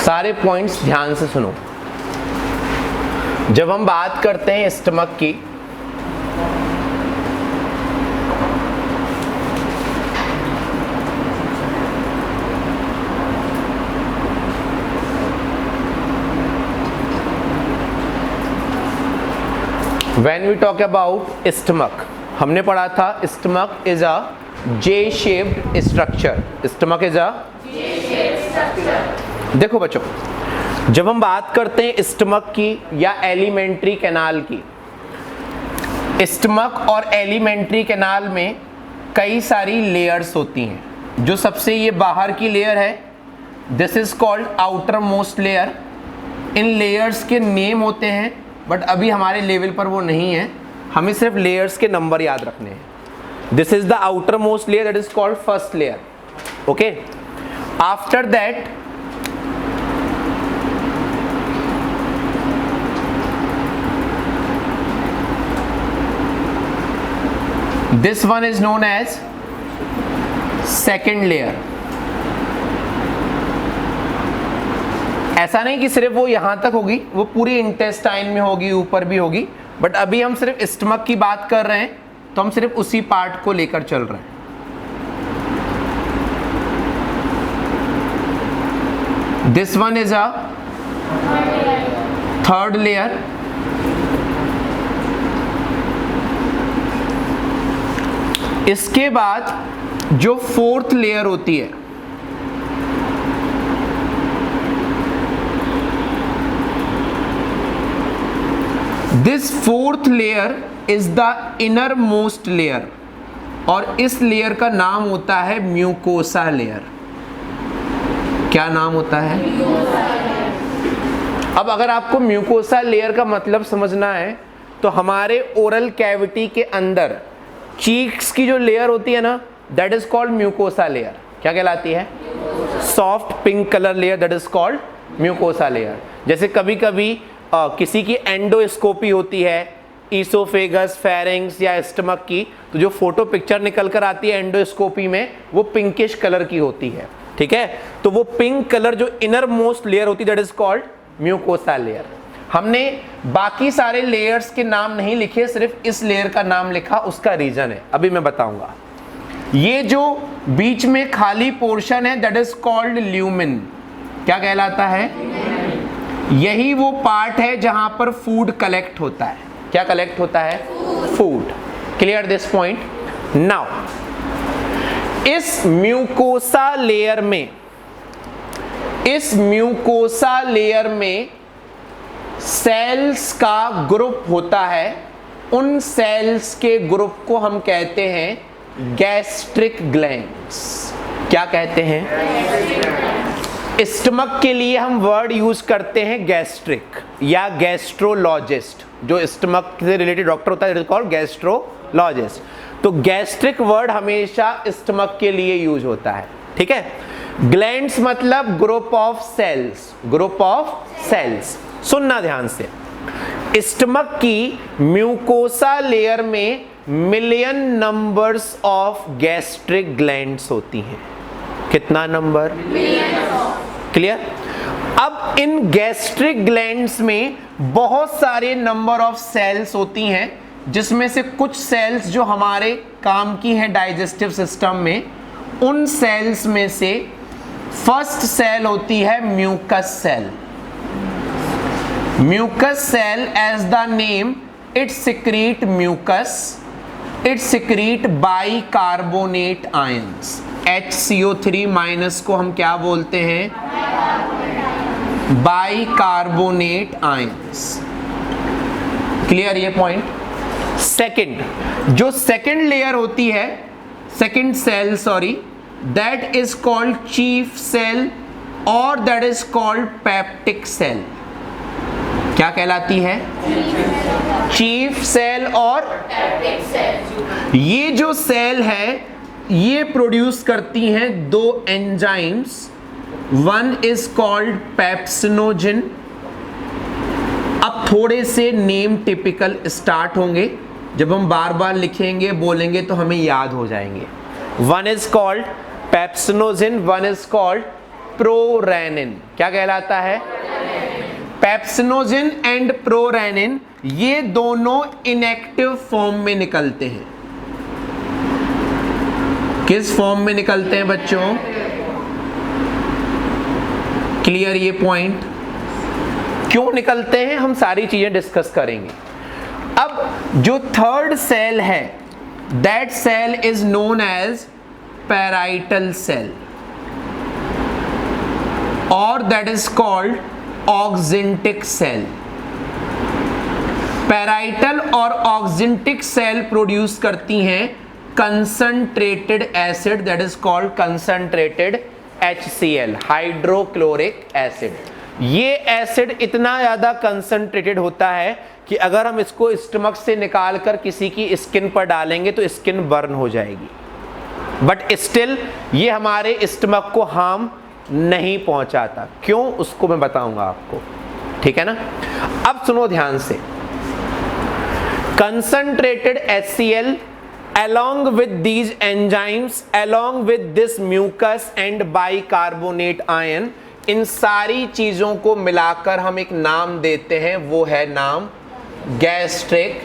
सारे पॉइंट्स ध्यान से सुनो। जब हम बात करते हैं स्टमक की, when we talk about stomach, हमने पढ़ा था stomach is a J shaped structure. Stomach is a J shaped structure. देखो बच्चों, जब हम बात करते हैं स्टमक की या एलिमेंट्री कैनाल की, स्टमक और एलिमेंट्री कैनाल में कई सारी लेयर्स होती हैं। जो सबसे ये बाहर की लेयर है, this is called outer most layer. In layers के नेम होते हैं, बट अभी हमारे लेवल पर वो नहीं है, हमें सिर्फ लेयर्स के नंबर याद रखने हैं। This is the outer most layer, that is called first layer. Okay, after that this one is known as second layer। ऐसा नहीं कि सिर्फ वो यहां तक होगी, वो पूरी इंटेस्टाइन में होगी, ऊपर भी होगी, बट अभी हम सिर्फ स्टमक की बात कर रहे हैं, तो हम सिर्फ उसी पार्ट को लेकर चल रहे हैं। This one is a third layer. इसके बाद जो फोर्थ लेयर होती है, this fourth layer is the inner most layer, और इस लेयर का नाम होता है म्यूकोसा लेयर। क्या नाम होता है? अब अगर आपको म्यूकोसा लेयर का मतलब समझना है, तो हमारे ओरल कैविटी के अंदर चीक्स की जो लेयर होती है ना, that is called mucosa layer. क्या कहलाती है? Soft pink colour layer, that is called mucosa layer. जैसे कभी कभी किसी की एंडोस्कोपी होती है, ईसोफेगस, फेरिंग्स या स्टमक की, तो जो फोटो पिक्चर निकल कर आती है एंडोस्कोपी में, वो पिंकिश कलर की होती है। ठीक है, तो वो पिंक कलर जो इनर मोस्ट लेयर होती है, that is called mucosa layer. हमने बाकी सारे लेयर्स के नाम नहीं लिखे, सिर्फ इस लेयर का नाम लिखा। उसका रीजन है, अभी मैं बताऊंगा। ये जो बीच में खाली पोर्शन है, दैट इज कॉल्ड ल्यूमेन। क्या कहलाता है? यही वो पार्ट है जहां पर फूड कलेक्ट होता है। क्या कलेक्ट होता है? Food. Clear this point? Now इस म्यूकोसा लेयर में सेल्स का ग्रुप होता है। उन सेल्स के ग्रुप को हम कहते हैं गैस्ट्रिक ग्लैंड्स। क्या कहते हैं? स्टमक के लिए हम वर्ड यूज करते हैं गैस्ट्रिक या गैस्ट्रोलॉजिस्ट। जो स्टमक से रिलेटेड डॉक्टर होता है, इट इज कॉल्ड गैस्ट्रोलॉजिस्ट। तो गैस्ट्रिक वर्ड हमेशा स्टमक के लिए यूज होता है। ठीक है, ग्लैंड्स मतलब group of cells. Group of cells, सुनना ध्यान से। स्टमक की म्यूकोसा लेयर में million numbers of gastric glands होती हैं। कितना नंबर? क्लियर? अब इन गैस्ट्रिक ग्लैंड्स में बहुत सारे नंबर ऑफ सेल्स होती हैं, जिसमें से कुछ सेल्स जो हमारे काम की हैं डाइजेस्टिव सिस्टम में। उन सेल्स में से फर्स्ट सेल होती है mucus cell. Mucus cell, as the name, it secrete mucus. It secrete bicarbonate ions. HCO3 minus को हम क्या बोलते हैं? Bicarbonate ions. क्लियर ये पॉइंट? सेकंड, जो सेकंड लेयर होती है, second cell sorry, that is called chief cell और that is called peptic cell. क्या कहलाती है? चीफ सेल और पेप्टिक सेल। ये जो सेल है, ये प्रोड्यूस करती हैं दो enzymes. One is called pepsinogen. अब थोड़े से नेम टिपिकल स्टार्ट होंगे, जब हम बार बार लिखेंगे बोलेंगे तो हमें याद हो जाएंगे। One is called pepsinogen, one is called prorennin. क्या कहलाता है? पेप्सिनोजेन एंड प्रोरेनिन, ये दोनों इनएक्टिव फॉर्म में निकलते हैं। किस फॉर्म में निकलते हैं बच्चों? क्लियर ये पॉइंट? क्यों निकलते हैं हम सारी चीजें डिस्कस करेंगे। अब जो थर्ड सेल है, that cell is known as parietal cell और that is called oxyntic cell. Parietal और ऑक्जिंटिक सेल प्रोड्यूस करती हैं concentrated acid, that is called concentrated HCl, hydrochloric acid. ये एसिड इतना ज्यादा कंसंट्रेटेड होता है कि अगर हम इसको स्टमक से निकाल कर किसी की स्किन पर डालेंगे तो स्किन बर्न हो जाएगी, बट स्टिल ये हमारे स्टमक को हार्म नहीं पहुंचाता। क्यों, उसको मैं बताऊंगा आपको, ठीक है ना। अब सुनो ध्यान से। Concentrated HCl along with these enzymes, along with this mucus and bicarbonate ion, इन सारी चीजों को मिलाकर हम एक नाम देते हैं, वो है नाम गैस्ट्रिक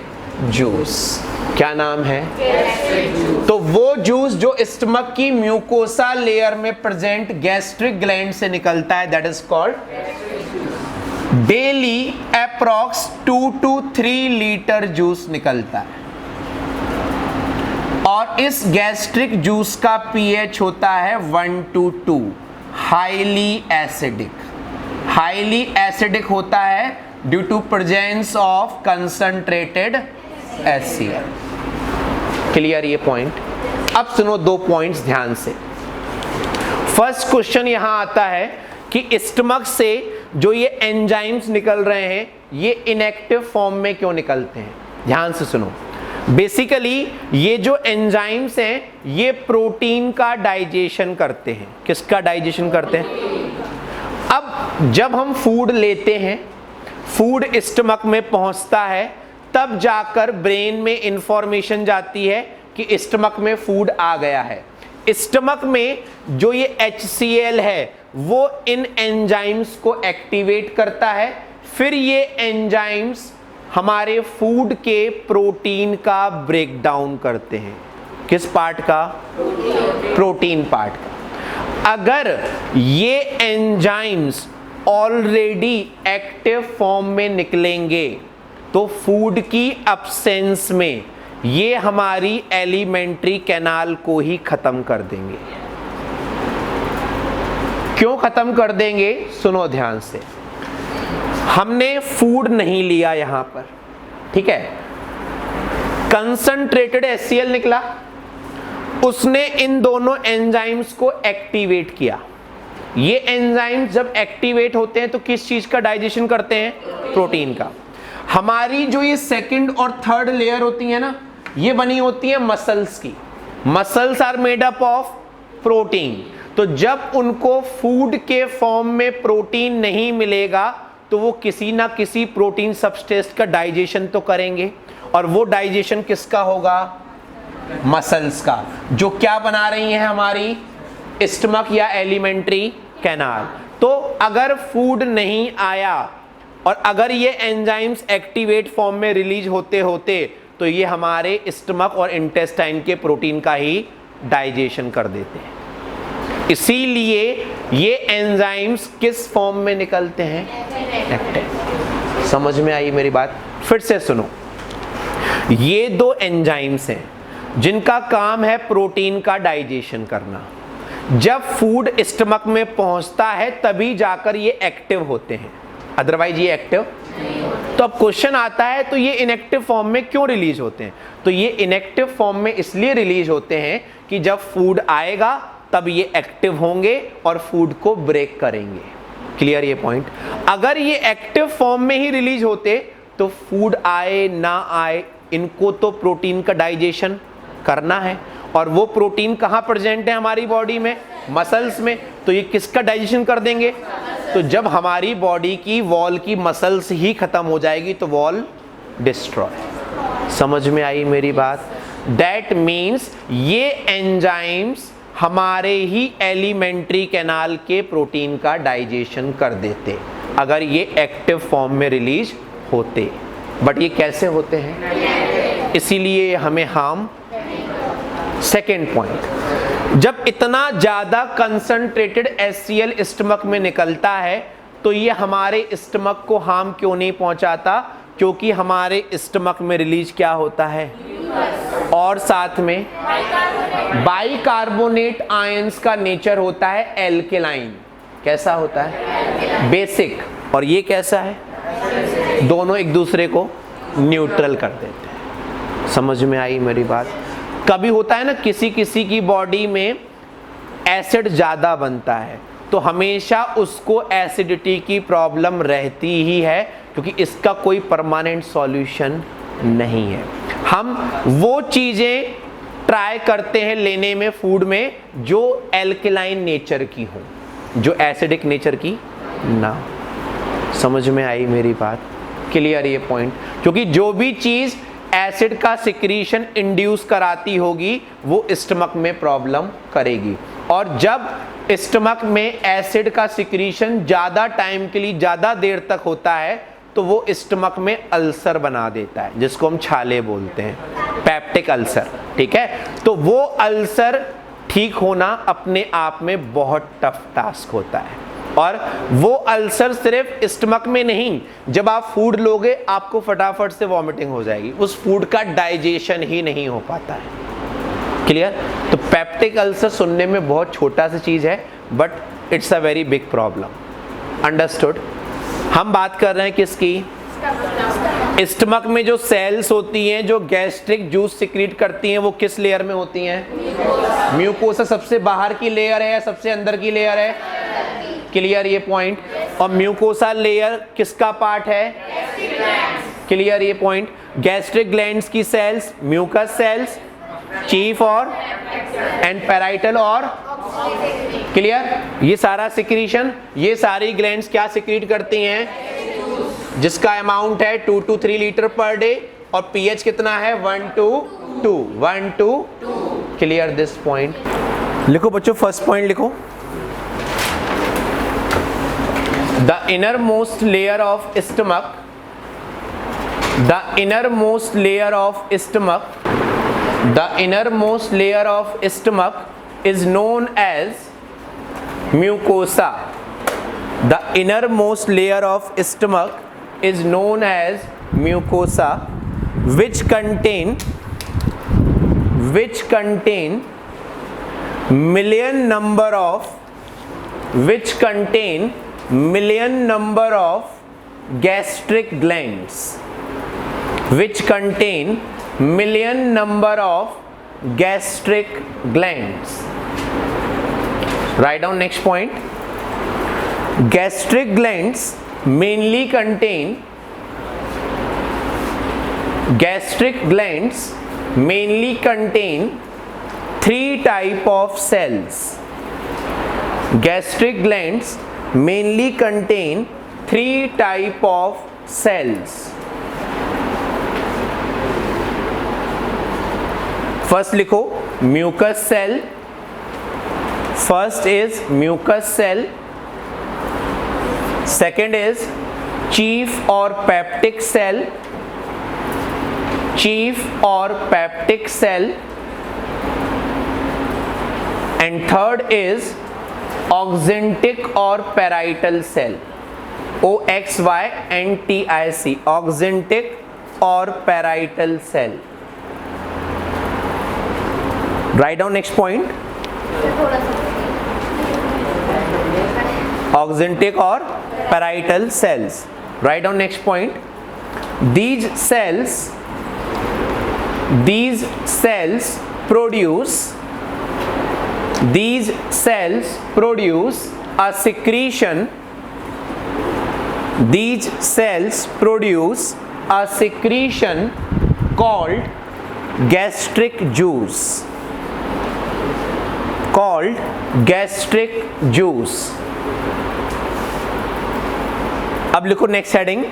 जूस। क्या नाम है? Gastric juice. तो वो जूस जो स्टमक की म्यूकोसा लेयर में प्रेजेंट गैस्ट्रिक ग्लैंड से निकलता है, that is called daily approx 2 to 3 litre juice निकलता है। और इस गैस्ट्रिक जूस का pH होता है 1 to 2, highly acidic. Highly acidic होता है due to presence of concentrated HCl। Clear ये पॉइंट? अब सुनो 2 पॉइंट्स ध्यान से। फर्स्ट क्वेश्चन यहां आता है कि स्टमक से जो ये एंजाइम्स निकल रहे हैं ये इनएक्टिव फॉर्म में क्यों निकलते हैं? ध्यान से सुनो। बेसिकली ये जो एंजाइम्स हैं ये प्रोटीन का डाइजेशन करते हैं। किसका डाइजेशन करते हैं? अब जब हम फूड लेते हैं, फूड स्टमक में पहुंचता है, तब जाकर ब्रेन में इंफॉर्मेशन जाती है कि स्टमक में फूड आ गया है। स्टमक में जो ये HCl है वो इन एंजाइम्स को एक्टिवेट करता है, फिर ये एंजाइम्स हमारे फूड के प्रोटीन का ब्रेक डाउन करते हैं। किस पार्ट का? प्रोटीन पार्ट का। अगर ये एंजाइम्स ऑलरेडी एक्टिव फॉर्म में निकलेंगे तो फूड की एब्सेंस में ये हमारी एलिमेंट्री कैनाल को ही खत्म कर देंगे। क्यों खत्म कर देंगे? सुनो ध्यान से। हमने फूड नहीं लिया यहां पर, ठीक है, कंसंट्रेटेड HCl निकला, उसने इन दोनों एंजाइम्स को एक्टिवेट किया। ये एंजाइम्स जब एक्टिवेट होते हैं तो किस चीज का डाइजेशन करते हैं? प्रोटीन का। हमारी जो ये सेकंड और थर्ड लेयर होती है ना, ये बनी होती है मसल्स की। Muscles are made up of protein. तो जब उनको फूड के फॉर्म में प्रोटीन नहीं मिलेगा तो वो किसी ना किसी प्रोटीन सबस्ट्रेट का डाइजेशन तो करेंगे, और वो डाइजेशन किसका होगा? मसल्स का, जो क्या बना रही हैं? हमारी स्टमक या एलिमेंट्री कैनाल। तो अगर फूड नहीं आया और अगर ये एंजाइम्स एक्टिवेट फॉर्म में रिलीज होते होते तो ये हमारे स्टमक और इंटेस्टाइन के प्रोटीन का ही डाइजेशन कर देते हैं। इसीलिए ये एंजाइम्स किस फॉर्म में निकलते हैं? एक्टिव। समझ में आई मेरी बात? फिर से सुनो। ये 2 एंजाइम्स हैं जिनका काम है प्रोटीन का डाइजेशन करना। जब फूड स्टमक में पहुंचता है तभी जाकर ये एक्टिव होते हैं, अदरवाइज ये एक्टिव। तो अब क्वेश्चन आता है, तो ये इनएक्टिव फॉर्म में क्यों रिलीज होते हैं? तो ये इनएक्टिव फॉर्म में इसलिए रिलीज होते हैं कि जब फूड आएगा तब ये एक्टिव होंगे और फूड को ब्रेक करेंगे। क्लियर ये पॉइंट? अगर ये एक्टिव फॉर्म में ही रिलीज होते तो फूड आए ना आए इनको तो प्रोटीन का डाइजेशन करना है, और वो प्रोटीन कहाँ प्रेजेंट है हमारी बॉडी में? मसल्स में। तो ये किसका डाइजेशन कर देंगे? तो जब हमारी बॉडी की वॉल की मसल्स ही खत्म हो जाएगी तो वॉल डिस्ट्रॉय। समझ में आई मेरी बात? दैट मीन्स ये एंजाइम्स हमारे ही एलिमेंट्री कैनाल के प्रोटीन का डाइजेशन कर देते अगर ये एक्टिव फॉर्म में रिलीज होते। बट ये कैसे होते हैं, इसीलिए हमें हार्म। सेकेंड पॉइंट, जब इतना ज्यादा कंसंट्रेटेड HCl स्टमक में निकलता है तो ये हमारे स्टमक को हार्म क्यों नहीं पहुंचाता, क्योंकि हमारे स्टमक में रिलीज क्या होता है, और साथ में बाइकार्बोनेट आयंस का नेचर होता है एल्केलाइन। कैसा होता है, बेसिक। और ये कैसा है, दोनों एक दूसरे को न्यूट्रल कर देते हैं। समझ में आई मेरी बात। कभी होता है ना किसी किसी की बॉडी में एसिड ज़्यादा बनता है तो हमेशा उसको एसिडिटी की प्रॉब्लम रहती ही है, क्योंकि इसका कोई परमानेंट सॉल्यूशन नहीं है। हम वो चीज़ें ट्राई करते हैं लेने में फूड में जो एल्कलाइन नेचर की हो, जो एसिडिक नेचर की ना। समझ में आई मेरी बात, क्लियर ये पॉइंट। क्योंकि जो भी चीज़ एसिड का सिक्रीशन इंड्यूस कराती होगी वो स्टमक में प्रॉब्लम करेगी, और जब स्टमक में एसिड का सिक्रीशन ज़्यादा टाइम के लिए ज़्यादा देर तक होता है तो वो स्टमक में अल्सर बना देता है, जिसको हम छाले बोलते हैं, पेप्टिक अल्सर। ठीक है, तो वो अल्सर ठीक होना अपने आप में बहुत टफ टास्क होता है। और वो अल्सर सिर्फ स्टमक में नहीं, जब आप फूड लोगे आपको फटाफट से वॉमिटिंग हो जाएगी, उस फूड का डाइजेशन ही नहीं हो पाता है। क्लियर। तो पेप्टिक अल्सर सुनने में बहुत छोटा सी चीज है but it's a very big problem. Understood. हम बात कर रहे हैं किसकी, स्टमक में जो सेल्स होती हैं जो गैस्ट्रिक जूस सिक्रीट करती हैं वो किस लेयर में होती हैं, म्यूकोसा सबसे बाहर की लेयर है या सबसे अंदर की लेयर है, क्लियर ये पॉइंट। और म्यूकोसा लेयर किसका पार्ट है, क्लियर ये पॉइंट। गैस्ट्रिक ग्लैंड्स की सेल्स म्यूकस सेल्स, चीफ और एंड पैराइटल और, क्लियर। ये सारा सिक्रीशन, ये सारी ग्लैंड्स क्या सिक्रीट करती हैं, जिसका अमाउंट है 2 to 3 लीटर पर डे और पीएच कितना है 1 to 2। Clear this point. लिखो बच्चों, फर्स्ट पॉइंट लिखो। The innermost layer of stomach, the innermost layer of stomach, the innermost layer of stomach is known as mucosa. The innermost layer of stomach is known as mucosa, which contain million number of gastric glands, which contain million number of gastric glands. Write down next point. Gastric glands mainly contain three type of cells. Gastric glands mainly contain 3 type of cells. First लिखो mucus cell. First is mucus cell. Second is chief or peptic cell. Chief or peptic cell. And third is oxyntic और parietal cell, OXYNTIC, oxyntic और parietal cell. Write down next point. Oxyntic और parietal cells. Write down next point. These cells produce a secretion. These cells produce a secretion called gastric juice. अब लिखो next heading,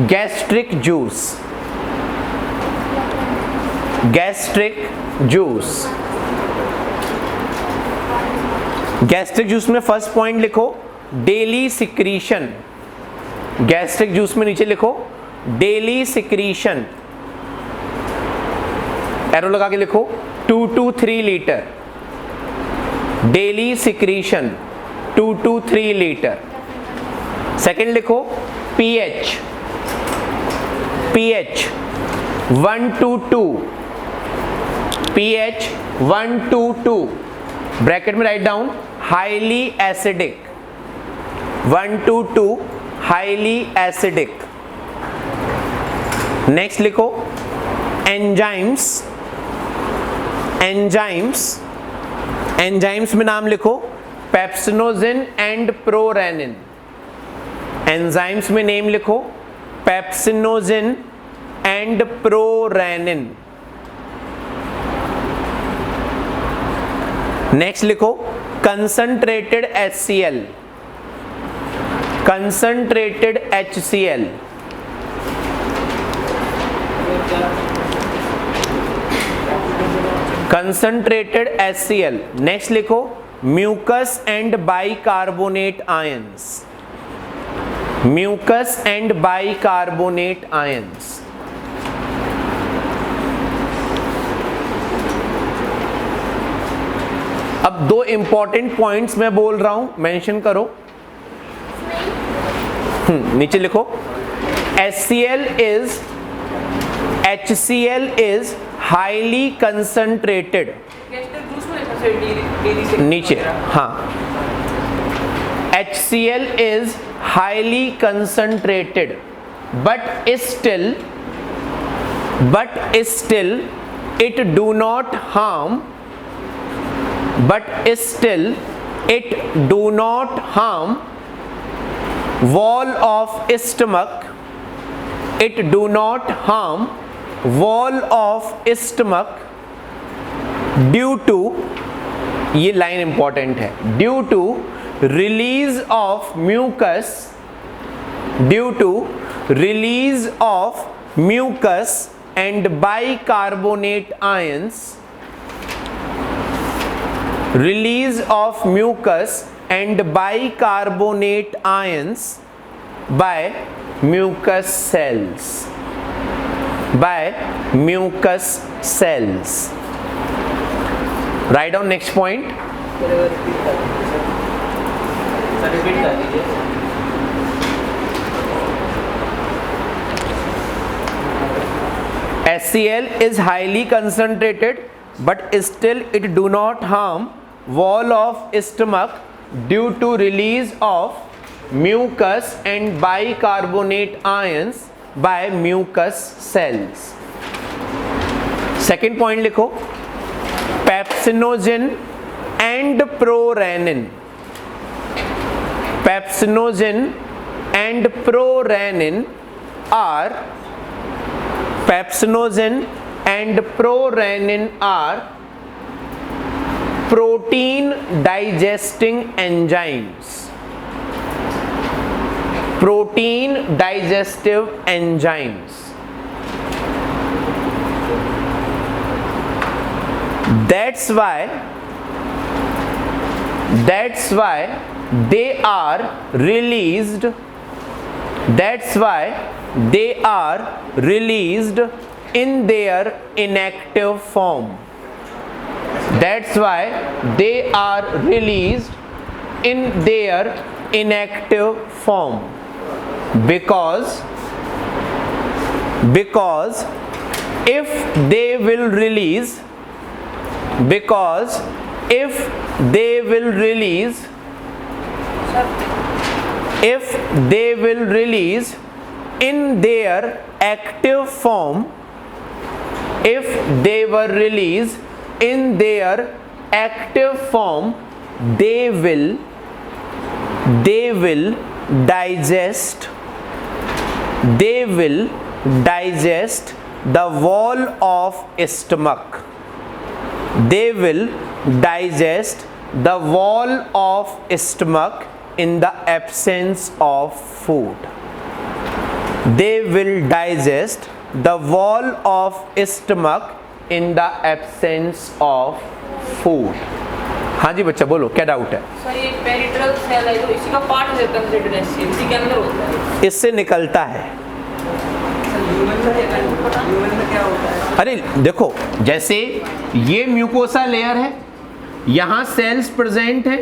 gastric juice. Gastric juice में first point लिखो daily secretion, gastric juice में नीचे लिखो daily secretion, arrow लगा के लिखो 2 to 3 litre, daily secretion 2 to 3 litre. Second लिखो pH, pH 1 to 2, pH 1 to 2, bracket में write down highly acidic, 1 to 2 highly acidic. Next लिखो एंजाइम्स, एंजाइम्स, एंजाइम्स में नाम लिखो पेप्सिनोजिन एंड प्रोरेनिन, एंजाइम्स में नेम लिखो पेप्सिनोजिन एंड प्रोरेनिन। नेक्स्ट लिखो concentrated HCl, concentrated HCl, concentrated HCl। Next लिखो mucus and bicarbonate ions, mucus and bicarbonate ions. अब दो इंपॉर्टेंट पॉइंट्स मैं बोल रहा हूं, मेंशन करो। नीचे लिखो HCl is highly concentrated, नीचे हाँ, HCl is highly concentrated but still it do not harm, but still it do not harm wall of stomach, it do not harm wall of stomach due to, ये line important है, due to release of mucus, due to release of mucus and bicarbonate ions, release of mucus and bicarbonate ions by mucus cells, by mucus cells। Write down next point। HCl is highly concentrated but still it do not harm wall of stomach due to release of mucus and bicarbonate ions by mucus cells। Second point लिखो pepsinogen and prorenin, pepsinogen and prorenin are, pepsinogen and prorenin are protein digesting enzymes, protein digestive enzymes। That's why they are released, that's why they are released in their inactive form, that's why they are released in their inactive form, because if they will release, because if they will release, if they will release in their active form, if they were released in their active form, they will digest, they will digest the wall of stomach, they will digest the wall of stomach in the absence of food, they will digest the wall of stomach in the absence of food। हाँ जी बच्चा बोलो, क्या doubt है? Sir ये पेरिट्रल cell है, तो इसी का पार्ट है कंसिडर्ड एज सेल, इसी के अंदर होता है, इससे निकलता है। ह्यूमन में क्या होता है? अरे देखो, जैसे ये म्यूकोसा लेयर है, यहाँ सेल्स प्रेजेंट है,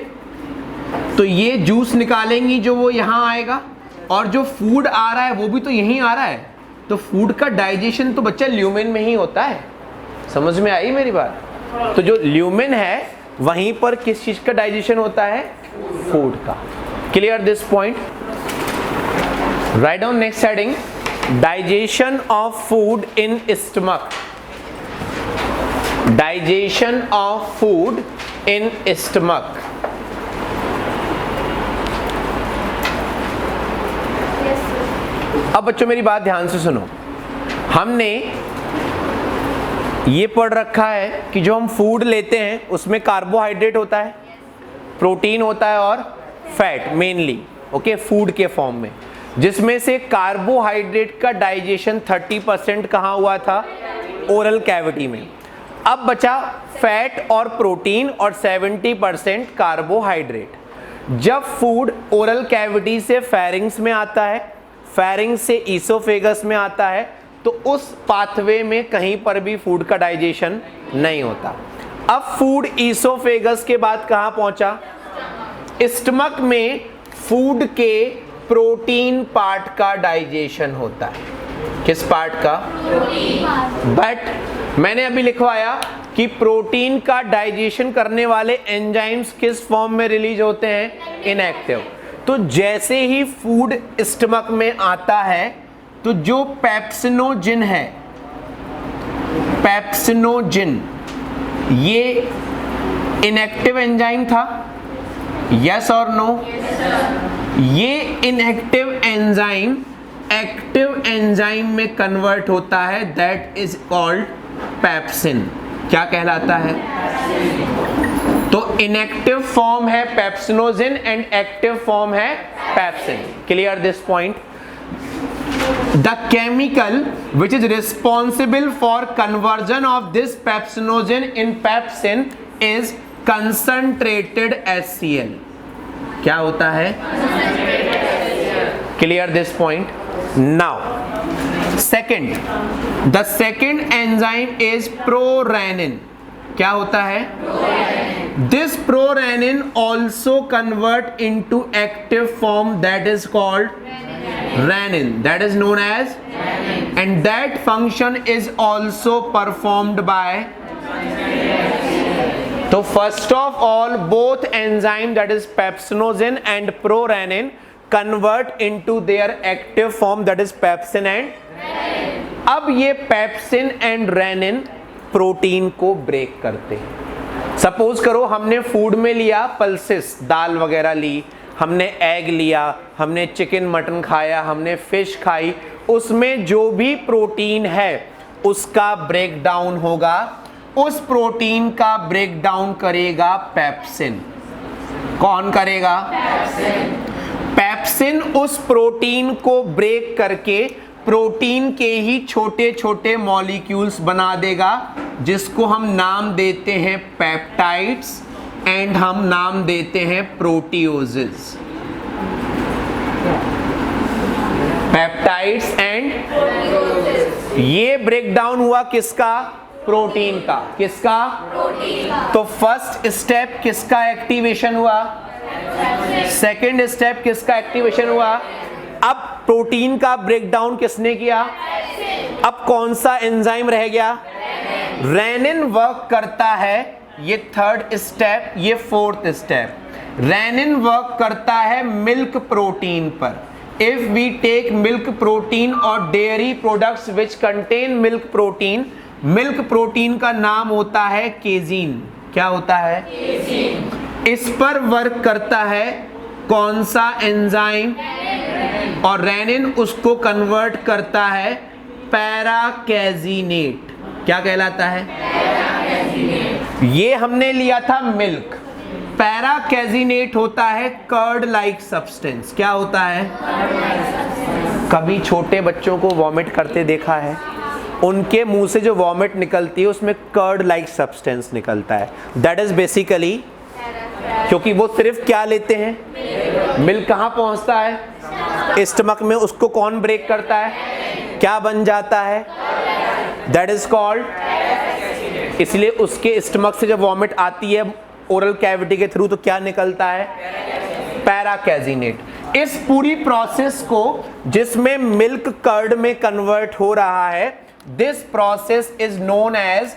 तो ये जूस निकालेंगी जो वो यहाँ आएगा, और जो फूड आ रहा है वो भी तो यहीं आ रहा है। तो फूड का डाइजेशन तो बच्चा ल्यूमेन में ही होता है। समझ में आई मेरी बात? तो जो ल्यूमेन है वहीं पर किस चीज का डाइजेशन होता है? फूड का। Clear this point? Right down next heading, digestion of food in stomach. Digestion of food in stomach. अब बच्चों मेरी बात ध्यान से सुनो, हमने ये पढ़ रखा है कि जो हम फूड लेते हैं उसमें कार्बोहाइड्रेट होता है, प्रोटीन होता है और फैट मेनली, ओके, फूड के फॉर्म में, जिसमें से कार्बोहाइड्रेट का डाइजेशन 30% कहाँ हुआ था? ओरल कैविटी में। अब बचा फैट और प्रोटीन और 70% कार्बोहाइड्रेट। जब फूड ओरल कैविटी से फेरिंग्स में आता है, फेरिंग्स से ईसोफेगस में आता है, तो उस पाथवे में कहीं पर भी फूड का डाइजेशन नहीं होता। अब फूड ईसोफेगस के बाद कहां पहुंचा? स्टमक में फूड के प्रोटीन पार्ट का डाइजेशन होता है। किस पार्ट का? बट मैंने अभी लिखवाया कि प्रोटीन का डाइजेशन करने वाले एंजाइम्स किस फॉर्म में रिलीज होते हैं? इनएक्टिव। तो जैसे ही फूड स्टमक में आता है तो जो पेप्सिनोजिन है, पेप्सिनोजिन ये इनएक्टिव एंजाइम था, यस और नो? ये इनएक्टिव एंजाइम एक्टिव एंजाइम में कन्वर्ट होता है, दैट इज कॉल्ड पेप्सिन। क्या कहलाता है? तो इनएक्टिव फॉर्म है पेप्सिनोजिन एंड एक्टिव फॉर्म है pepsin. Clear this point? The chemical which is responsible for conversion of this pepsinogen in pepsin is concentrated HCl. क्या होता है? Clear this point? Now, the second enzyme is prorenin. क्या होता है? This prorenin also convert into active form, that is called renin, that is known as renin. And that function is also performed by, so first of all both enzyme, that is pepsinogen and prorenin, convert into their active form, that is pepsin and renin. अब ये pepsin and rennin protein को break करते हैं। Suppose करो हमने food में लिया pulses, दाल वगैरह ली, हमने एग लिया, हमने चिकन मटन खाया, हमने फिश खाई, उसमें जो भी प्रोटीन है उसका ब्रेक डाउन होगा, उस प्रोटीन का ब्रेक डाउन करेगा पेप्सिन। कौन करेगा? पेप्सिन उस प्रोटीन को ब्रेक करके प्रोटीन के ही छोटे छोटे मॉलिक्यूल्स बना देगा, जिसको हम नाम देते हैं पेप्टाइड्स एंड हम नाम देते हैं प्रोटियोजेस। पेप्टाइड्स एंड ये ब्रेकडाउन हुआ किसका? प्रोटीन का। किसका? प्रोटीन का। तो फर्स्ट स्टेप किसका एक्टिवेशन हुआ? सेकंड स्टेप किसका एक्टिवेशन हुआ? अब प्रोटीन का ब्रेकडाउन किसने किया? अब कौन सा एंजाइम रह गया? रेनिन वर्क करता है, ये थर्ड स्टेप, ये फोर्थ स्टेप। रेनिन वर्क करता है मिल्क प्रोटीन पर। If we take milk protein और dairy products which contain milk protein का नाम होता है केजीन। क्या होता है? केजीन। इस पर वर्क करता है कौन सा एंजाइम? और रेनिन उसको कन्वर्ट करता है पैराकेजिनेट। क्या कहलाता है? पैराकेजिनेट। ये हमने लिया था मिल्क। पैराकेजिनेट होता है कर्ड लाइक सब्सटेंस। क्या होता है? कभी छोटे बच्चों को वॉमिट करते देखा है? उनके मुंह से जो वॉमिट निकलती है उसमें कर्ड लाइक सब्सटेंस निकलता है, दैट इज बेसिकली क्योंकि वो सिर्फ क्या लेते हैं, मिल्क। कहाँ पहुंचता है, स्टमक में। उसको कौन ब्रेक करता है, क्या बन जाता है, दैट इज कॉल्ड। इसलिए उसके स्टमक से जब वॉमिट आती है ओरल कैविटी के थ्रू तो क्या निकलता है, पैराकेजिनेट। इस पूरी प्रोसेस को जिसमें मिल्क कर्ड में कन्वर्ट हो रहा है, this process is known as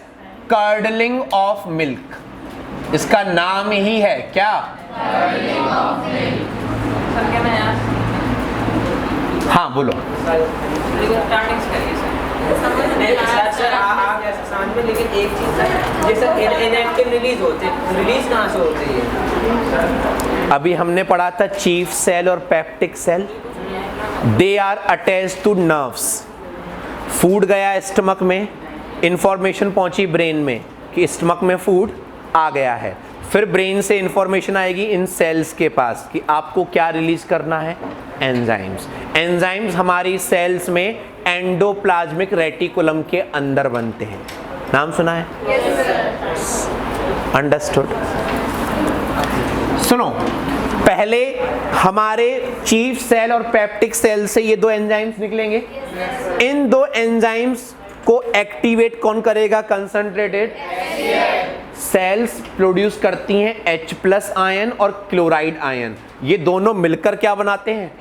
curdling of milk. इसका नाम ही है क्या, कर्डलिंग ऑफ मिल्क। सर क्या मैं यार हाँ बोलो। लेकिन स्टार्टिंग से करिए सर, समझ नहीं आया सर आप जैसे समझ में, लेकिन एक चीज है जैसे इनएक्टिव रिलीज होते हैं, रिलीज कहाँ से होती है? अभी हमने पढ़ा था चीफ सेल और peptic cell, they are attached to nerves. Food गया स्टमक में, इंफॉर्मेशन पहुंची ब्रेन में कि स्टमक में फूड आ गया है, फिर ब्रेन से इंफॉर्मेशन आएगी इन सेल्स के पास कि आपको क्या रिलीज करना है, एंजाइम्स। एंजाइम्स हमारी सेल्स में एंडोप्लाज्मिक रेटिकुलम के अंदर बनते हैं। नाम सुना है, अंडरस्टूड। सुनो, पहले हमारे चीफ सेल और पेप्टिक सेल से ये दो एंजाइम्स निकलेंगे। इन दो एंजाइम्स को एक्टिवेट कौन करेगा, कंसंट्रेटेड सेल्स प्रोड्यूस करती हैं H+ आयन और क्लोराइड आयन। ये दोनों मिलकर क्या बनाते हैं,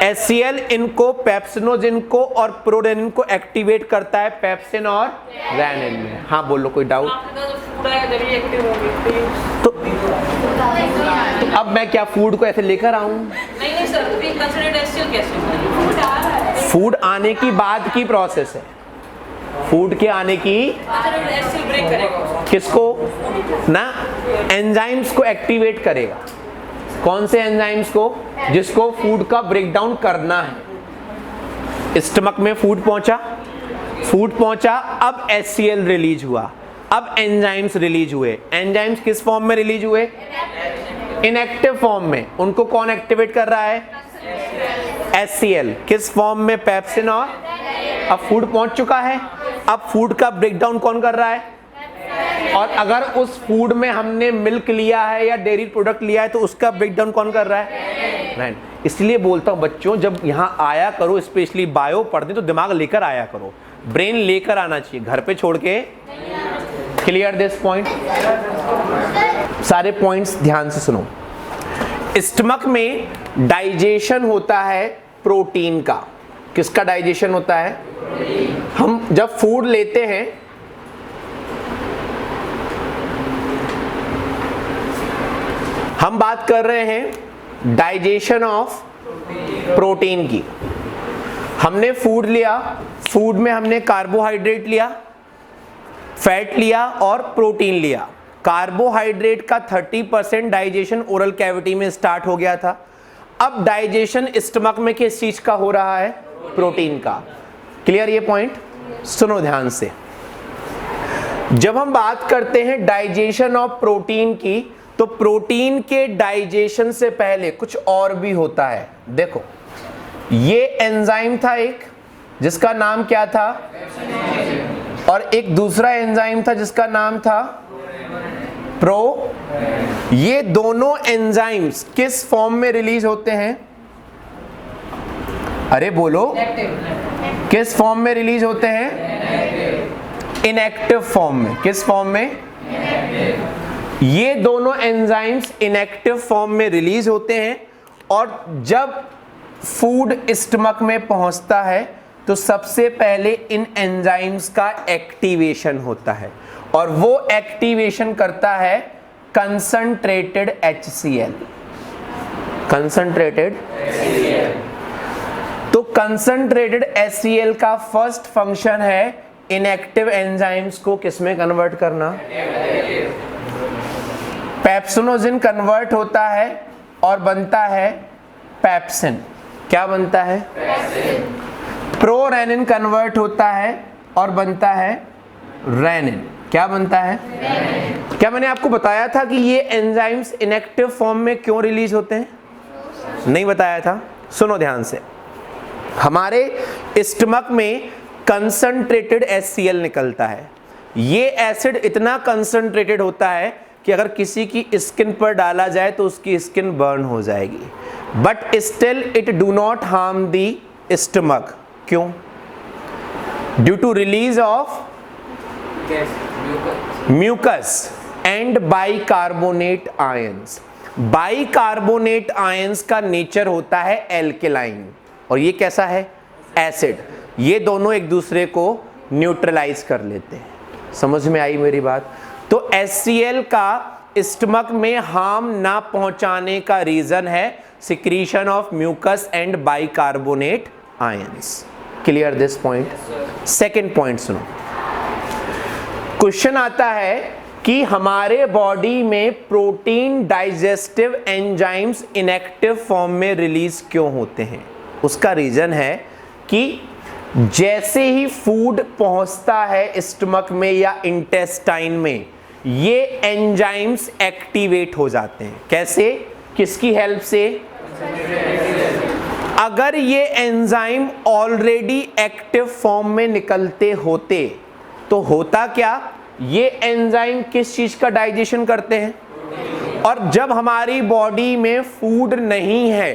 HCl। इनको पेप्सिनोजिन को और प्रोरेनिन को एक्टिवेट करता है पेप्सिन और रेनिन में। हाँ बोलो, कोई डाउट? आपने कहा तो फूड आएगा जब ये एक्टिव होगी तो अब मैं क्या फूड को ऐसे लेकर आऊं? नहीं नहीं सर, तो ये कंसंट्रेटेड HCl कैसे होगा? फूड आ रहा है, फूड आने की बाद की प्रोसेस है, फूड के आने की। कंसंट्रेटेड HCl ब्रेक करेगा उसको। किसको ना, एंजाइम्स को एक्टिवेट करेगा। कौन से एंजाइम्स को, जिसको फूड का ब्रेकडाउन करना है। स्टमक में फूड पहुंचा, अब HCl रिलीज हुआ, अब एंजाइम्स रिलीज हुए। एंजाइम्स किस फॉर्म में रिलीज हुए, इनएक्टिव फॉर्म में। उनको कौन एक्टिवेट कर रहा है, HCl। किस फॉर्म में, पेप्सिन और। अब फूड पहुंच चुका है, अब फूड का ब्रेकडाउन कौन कर रहा है, और अगर उस फूड में हमने मिल्क लिया है या डेयरी प्रोडक्ट लिया है तो उसका ब्रेकडाउन कौन कर रहा है, राइट। इसलिए बोलता हूं बच्चों, जब यहाँ आया करो, स्पेशली बायो पढ़ते तो दिमाग लेकर आया करो, ब्रेन लेकर आना चाहिए, घर पे छोड़ के। Clear this point? सारे पॉइंट्स ध्यान से सुनो। स्टमक में डाइजेशन होता है प्रोटीन का। किसका डाइजेशन होता है, हम जब फूड लेते हैं हम बात कर रहे हैं डाइजेशन ऑफ प्रोटीन की। हमने फूड लिया, फूड में हमने कार्बोहाइड्रेट लिया, फैट लिया और प्रोटीन लिया। कार्बोहाइड्रेट का 30% डाइजेशन ओरल कैविटी में स्टार्ट हो गया था। अब डाइजेशन स्टमक में किस चीज का हो रहा है, प्रोटीन का। क्लियर ये पॉइंट? सुनो ध्यान से। जब हम बात करते हैं डाइजेशन ऑफ प्रोटीन की, तो प्रोटीन के डाइजेशन से पहले कुछ और भी होता है। देखो, ये एंजाइम था एक, जिसका नाम क्या था, और एक दूसरा एंजाइम था जिसका नाम था प्रो। ये दोनों एंजाइम्स किस फॉर्म में रिलीज होते हैं, अरे बोलो, किस फॉर्म में रिलीज होते हैं, इनएक्टिव फॉर्म में। किस फॉर्म में, ये दोनों एंजाइम्स इनएक्टिव फॉर्म में रिलीज होते हैं। और जब फूड स्टमक में पहुंचता है तो सबसे पहले इन एंजाइम्स का एक्टिवेशन होता है, और वो एक्टिवेशन करता है कंसंट्रेटेड HCl। कंसंट्रेटेड, तो कंसंट्रेटेड HCl का फर्स्ट फंक्शन है इनएक्टिव एंजाइम्स को किसमें कन्वर्ट करना, पेप्सिनोजिन कन्वर्ट होता है और बनता है पेप्सिन। क्या बनता है, प्रोरेनिन कन्वर्ट होता है और बनता है रेनिन। क्या बनता है, क्या मैंने आपको बताया था कि ये एंजाइम्स इनएक्टिव फॉर्म में क्यों रिलीज होते हैं, नहीं बताया था? सुनो ध्यान से। हमारे स्टमक में कंसंट्रेटेड HCl निकलता है। ये एसिड इतना कंसंट्रेटेड होता है कि अगर किसी की स्किन पर डाला जाए तो उसकी स्किन बर्न हो जाएगी, but still it do not harm the stomach. क्यों? Due to release of mucus and bicarbonate ions. Bicarbonate ions का नेचर होता है एल्केलाइन, और ये कैसा है? एसिड। ये दोनों एक दूसरे को न्यूट्रलाइज कर लेते हैं। समझ में आई मेरी बात? तो HCl का स्टमक में हार्म ना पहुंचाने का रीजन है secretion of mucus and bicarbonate ions. Clear this point? Second point सुनो। क्वेश्चन आता है कि हमारे बॉडी में protein digestive enzymes inactive form में रिलीज क्यों होते हैं? उसका रीजन है कि जैसे ही फूड पहुंचता है स्टमक में या इंटेस्टाइन में, ये एंजाइम्स एक्टिवेट हो जाते हैं। कैसे? किसकी हेल्प से? अगर ये एंजाइम ऑलरेडी एक्टिव फॉर्म में निकलते होते तो होता क्या? ये एंजाइम किस चीज का डाइजेशन करते हैं? और जब हमारी बॉडी में फूड नहीं है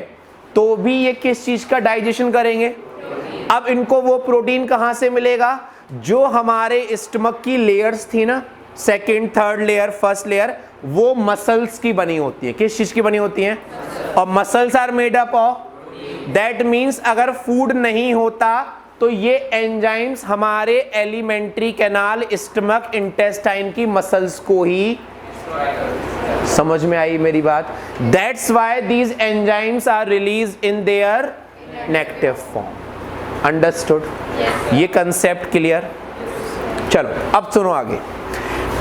तो भी ये किस चीज का डाइजेशन करेंगे? अब इनको वो प्रोटीन कहां से मिलेगा? जो हमारे स्टमक की लेयर्स थी ना, second, third layer, first layer, वो मसल्स की बनी होती है। किस चीज की बनी होती है? और muscles are made up of, that means अगर फूड नहीं होता तो ये एंजाइम्स हमारे एलिमेंट्री कैनाल, स्टमक, इंटेस्टाइन की मसल्स को ही, समझ में आई मेरी बात? That's why these enzymes are release in their inactive form. Understood? ये कंसेप्ट क्लियर? चलो अब सुनो आगे।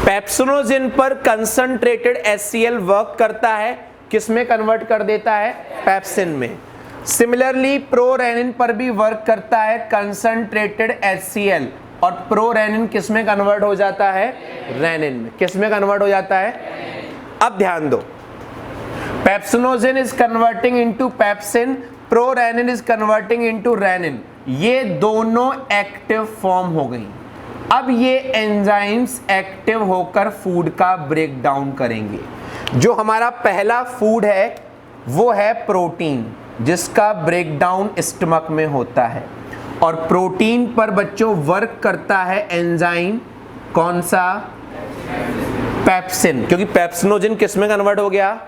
पेप्सिनोजेन पर कंसंट्रेटेड HCl वर्क करता है, किस में कन्वर्ट कर देता है? पेप्सिन में। सिमिलरली प्रोरेनिन पर भी वर्क करता है कंसंट्रेटेड HCl, और प्रोरेनिन किस में कन्वर्ट हो जाता है? रेनिन में। किस में कन्वर्ट हो जाता है? अब ध्यान दो, pepsinogen is converting into pepsin, prorennin is converting into rennin. ये दोनों एक्टिव फॉर्म हो गई। अब ये एंजाइम्स एक्टिव होकर फूड का ब्रेक डाउन करेंगे। जो हमारा पहला फूड है वो है प्रोटीन, जिसका ब्रेकडाउन स्टमक में होता है, और प्रोटीन पर बच्चों वर्क करता है एंजाइम, कौन सा? पेप्सिन, क्योंकि पेप्सिनोजेन किस में कन्वर्ट हो गया?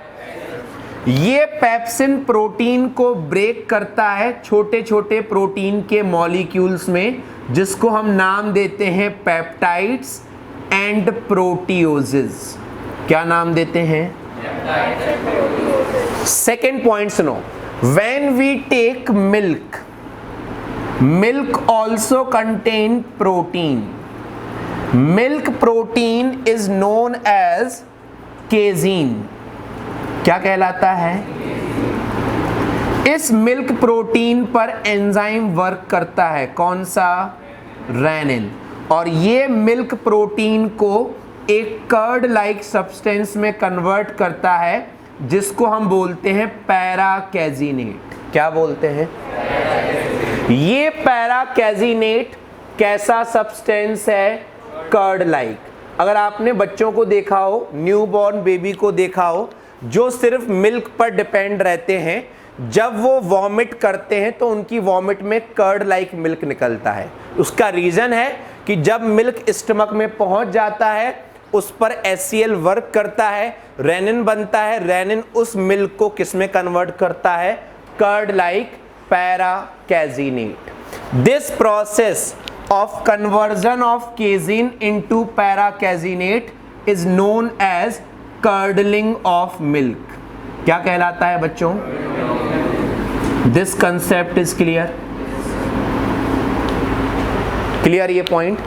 ये पेप्सिन प्रोटीन को ब्रेक करता है छोटे छोटे प्रोटीन के मॉलिक्यूल्स में, जिसको हम नाम देते हैं पेप्टाइड्स एंड प्रोटियोजेस। क्या नाम देते हैं? सेकेंड पॉइंट सुनो। When we take milk, milk also contain protein. Milk protein is known as casein. क्या कहलाता है? इस मिल्क प्रोटीन पर एंजाइम वर्क करता है, कौन सा? रेनिन। और ये मिल्क प्रोटीन को एक कर्ड लाइक सब्सटेंस में कन्वर्ट करता है, जिसको हम बोलते हैं पैराकेजिनेट। क्या बोलते हैं? ये पैराकेजिनेट कैसा सब्सटेंस है? Curd like. अगर आपने बच्चों को देखा हो, न्यूबॉर्न बेबी को देखा हो, जो सिर्फ मिल्क पर डिपेंड रहते हैं, जब वो वॉमिट करते हैं तो उनकी वॉमिट में कर्ड लाइक मिल्क निकलता है। उसका रीजन है कि जब मिल्क स्टमक में पहुंच जाता है, उस पर HCl वर्क करता है, रेनिन बनता है, रेनिन उस मिल्क को किस में कन्वर्ट करता है? Curd like paracaseinate. This process of conversion of casein into paracaseinate is known as curdling of milk. क्या कहलाता है बच्चों? This concept is clear? Clear ये पॉइंट?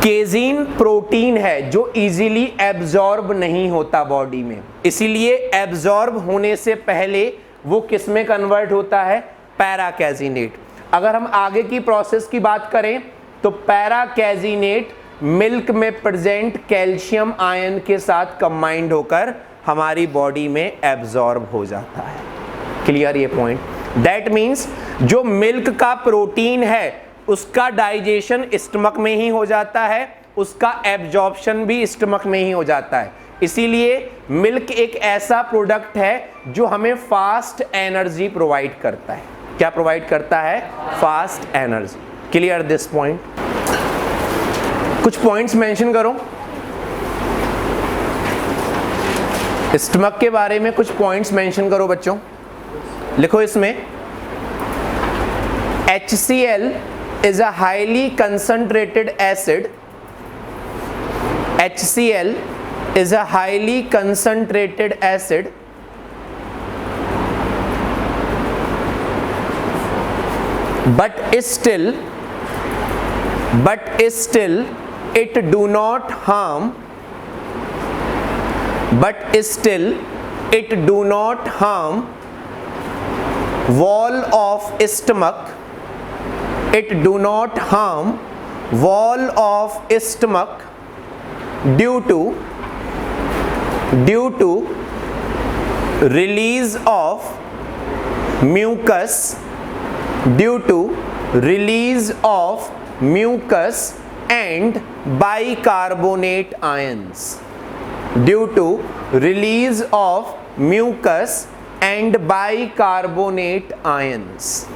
केजीन प्रोटीन है जो इजीली एब्जॉर्ब नहीं होता बॉडी में, इसीलिए एब्जॉर्ब होने से पहले वो किस में कन्वर्ट होता है? पैराकेजिनेट। अगर हम आगे की प्रोसेस की बात करें तो पैराकेजिनेट मिल्क में प्रेजेंट कैल्शियम आयन के साथ कंबाइंड होकर हमारी बॉडी में एब्जॉर्ब हो जाता है। क्लियर ये पॉइंट? दैट मीन्स जो मिल्क का प्रोटीन है उसका डाइजेशन स्टमक में ही हो जाता है, उसका एब्जॉर्प्शन भी स्टमक में ही हो जाता है। इसीलिए मिल्क एक ऐसा प्रोडक्ट है जो हमें फास्ट एनर्जी प्रोवाइड करता है। क्या प्रोवाइड करता है? Fast energy. Clear this point? कुछ पॉइंट्स मेंशन करो स्टमक के बारे में, कुछ पॉइंट्स मेंशन करो बच्चों। लिखो इसमें HCl is a highly concentrated acid. HCl is a highly concentrated acid but still it do not harm wall of stomach. It do not harm wall of stomach due to release of mucus and bicarbonate ions. Due to release of mucus and bicarbonate ions.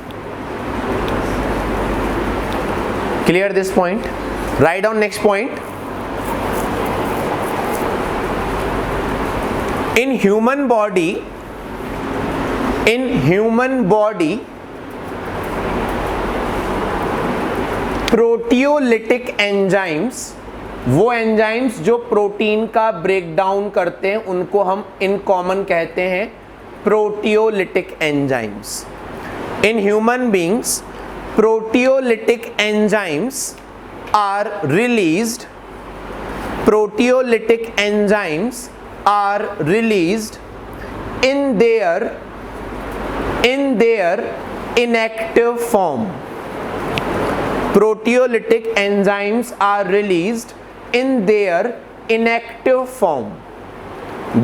Clear this point? Write down next point. In human body proteolytic enzymes, वो enzymes जो protein का break down करते हैं उनको हम in common कहते हैं proteolytic enzymes. In human beings proteolytic enzymes are released in their inactive form. Proteolytic enzymes are released in their inactive form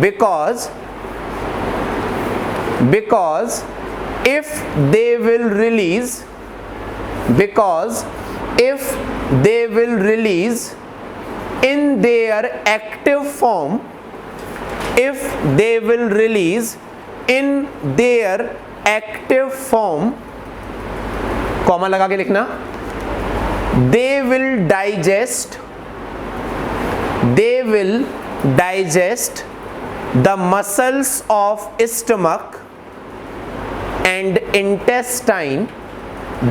because if they will release in their active form, comma लगा के लिखना, they will digest the muscles of stomach and intestine.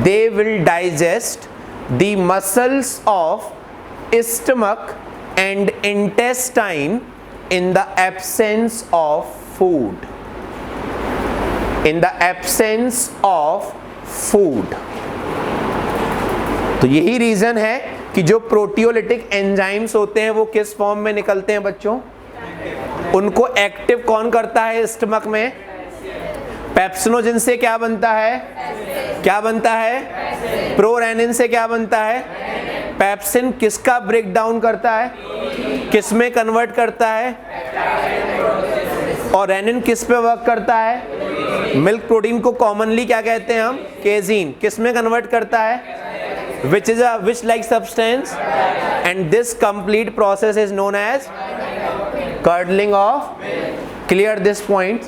They will digest the muscles of stomach and intestine in the absence of food. तो यही reason है कि जो proteolytic enzymes होते हैं वो किस फॉर्म में निकलते हैं बच्चों? उनको एक्टिव कौन करता है स्टमक में? पेप्सिनोजिन से क्या बनता है? प्रोरेनिन से क्या बनता है? पेप्सिन किसका ब्रेक डाउन करता है? किस में कन्वर्ट करता है? और रेनिन किस पे वर्क करता है? मिल्क प्रोटीन को कॉमनली क्या कहते हैं हम? केजीन। किस में कन्वर्ट करता है? which like substance, and this complete process is known as curdling of. Clear this point?